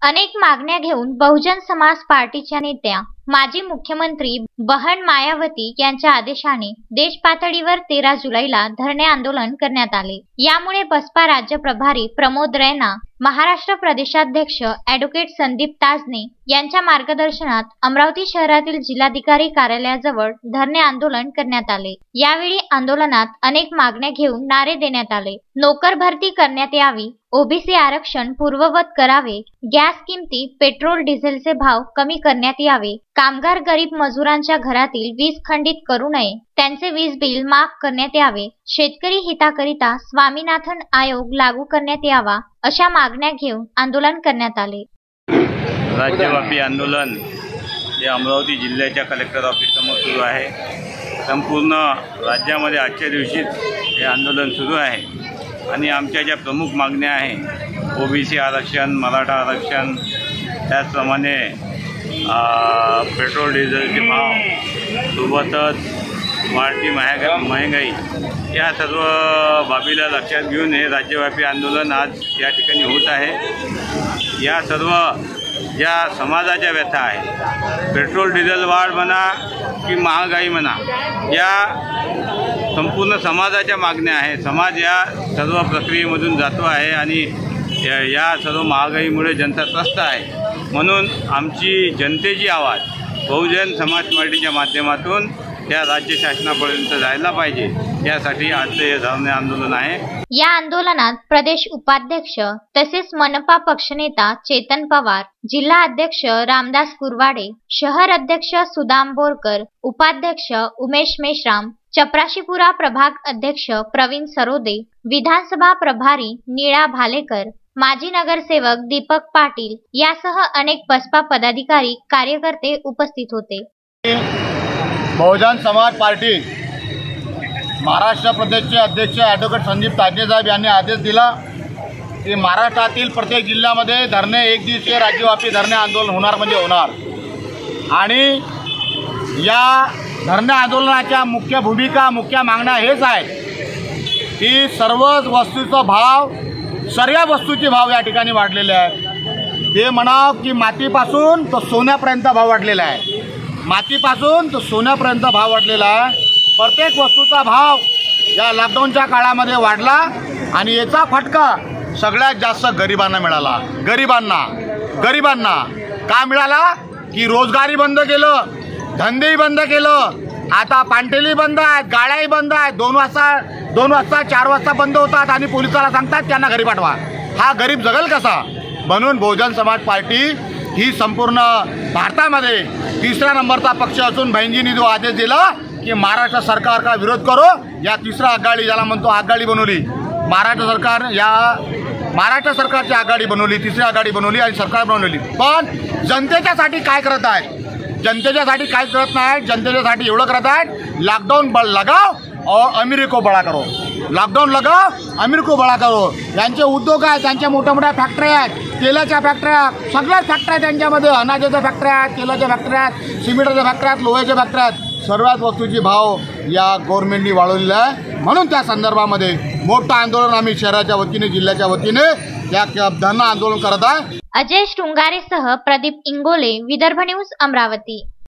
अनेक मागण्या घेऊन बहुजन समाज पार्टीच्या नेत्या माजी मुख्यमंत्री बहन मायावती यांच्या आदेशाने देश पातळीवर 13 जुलैला धरणे आंदोलन करण्यात आले। यामुळे बसपा राज्य प्रभारी प्रमोद रैना, महाराष्ट्र प्रदेशाध्यक्ष ॲडव्होकेट संदीप ताजने यांच्या मार्गदर्शनात अमरावती शहरातील जिल्हाधिकारी कार्यालयाजवळ धरणे आंदोलन करण्यात आले। यावेळी आंदोलनात अनेक मागण्या घेऊन नारे देण्यात आले। नोकर भरती करण्यात यावी, ओबीसी आरक्षण पूर्ववत करावे, गॅस किमती, पेट्रोल डिझेलचे भाव कमी करण्यात यावे, कामगार गरीब मजुरांच्या घरातील वीज खंडित करू नये, त्यांचे वीज बिल माफ करण्यात यावे, शेतकरी हिताकरिता स्वामीनाथन आयोग लागू करण्यात यावा अशा मागण्या घेऊन आंदोलन करण्यात आले। राज्यव्यापी आंदोलन हे अमरावती जिल्ह्याच्या कलेक्टर ऑफिस समोर सुरू आहे। संपूर्ण राज्यामध्ये आजच्या दिवशीच हे आंदोलन सुरू आहे आणि आमच्या ज्या प्रमुख मागण्या आहे ओबीसी आरक्षण, मराठा आरक्षण, त्याचप्रमाणे पेट्रोल डिझेलचे भाव, सोबतच वाढती महंगाई या सर्व बाबीला लक्षात घेऊन हे राज्यव्यापी आंदोलन आज या ठिकाणी होत आहे। या सर्व ज्या समाजाच्या व्यथा आहे, पेट्रोल डिझेल वाढ म्हणा की महागाई म्हणा, या संपूर्ण समाजाच्या मागण्या आहे। समाज या सर्व प्रक्रियेमधून जातो आहे आणि या सर्व महागाईमुळे जनता त्रस्त आहे। म्हणून आमची जनतेची आवाज बहुजन समाज पार्टीच्या माध्यमातून त्या राज्य शासनापर्यंत जायला पाहिजे, यासाठी आजचे हे धरणे आंदोलन आहे। या आंदोलनात प्रदेश उपाध्यक्ष तसेच मनपा पक्षनेता चेतन पवार, जिल्हा अध्यक्ष रामदास कुरवाडे, शहर अध्यक्ष सुदाम बोरकर, उपाध्यक्ष उमेश मेश्राम, चपराशीपुरा प्रभाग अध्यक्ष प्रवीण सरोदे, विधानसभा प्रभारी नीळा भालेकर, माजी नगरसेवक दीपक पाटील यासह अनेक बसपा पदाधिकारी कार्यकर्ते उपस्थित होते। बहुजन समाज पार्टी महाराष्ट्र प्रदेशचे अध्यक्ष ॲडव्होकेट संदीप ताजने साहेब यांनी आदेश दिला की महाराष्ट्रातील प्रत्येक जिल्ह्यामध्ये धरणे, एक दिवसीय राज्यव्यापी धरणे आंदोलन होणार म्हणजे होणार। आणि या धरणे आंदोलनाच्या मुख्य भूमिका, मुख्य मागण्या हेच आहेत की सर्व वस्तूचा भाव, सर्व वस्तूचे भाव या ठिकाणी वाढलेले आहेत। ते म्हणा की मातीपासून तो सोन्यापर्यंत भाव वाढलेला आहे, मातीपासून तो सोन्यापर्यंत भाव वाढलेला आहे। प्रत्येक वस्तूचा भाव या लॉकडाऊनच्या काळामध्ये वाढला आणि याचा फटका सगळ्यात जास्त गरिबांना मिळाला। गरिबांना का मिळाला की रोजगारी बंद केलं, धंदेही बंद केलं, आता पांटेली बंद आहेत, गाड्याही बंद आहेत। 2 वाजता 4 वाजता बंद होतात आणि पोलिसाला सांगतात त्यांना घरी पाठवा। हा गरीब जगल कसा? म्हणून बहुजन समाज पार्टी ही संपूर्ण भारतामध्ये 3रा नंबरचा पक्ष असून बहिणजींनी जो आदेश दिला की महाराष्ट्र सरकार का विरोध करो, या 3रा आघाडी ज्याला म्हणतो आघाडी बनवली, महाराष्ट्र सरकारची आघाडी बनवली, 3री आघाडी बनवली आणि सरकार बनवली। पण जनतेच्यासाठी काय करत आहेत? जनतेच्यासाठी काय करत नाही, जनतेच्यासाठी एवढं करत आहेत, लॉकडाऊन लगाओ और अमीर को बड़ा करो, लॉकडाऊन लगाओ, अमीर को बड़ा करो। यांचे उद्योग आहेत, त्यांच्या मोठ्या मोठ्या फॅक्टऱ्या आहेत, तेलाच्या फॅक्टऱ्या, सगळ्याच फॅक्टऱ्या त्यांच्यामध्ये, अनाजाच्या फॅक्टऱ्या आहेत, तेलाच्या फॅक्टऱ्या आहेत, सिमेंटच्या फॅक्टऱ्या आहेत, लोह्याच्या फॅक्टऱ्या आहेत। सर्वात वस्तूची भाव या गव्हर्नमेंटनी वाढवलेला आहे। म्हणून त्या संदर्भामध्ये मोठं आंदोलन आम्ही शहराच्या वतीने, जिल्ह्याच्या वतीने या धरणे आंदोलन करत आहे। अजय शृंगारेसह प्रदीप इंगोले, विदर्भ न्यूज, अमरावती।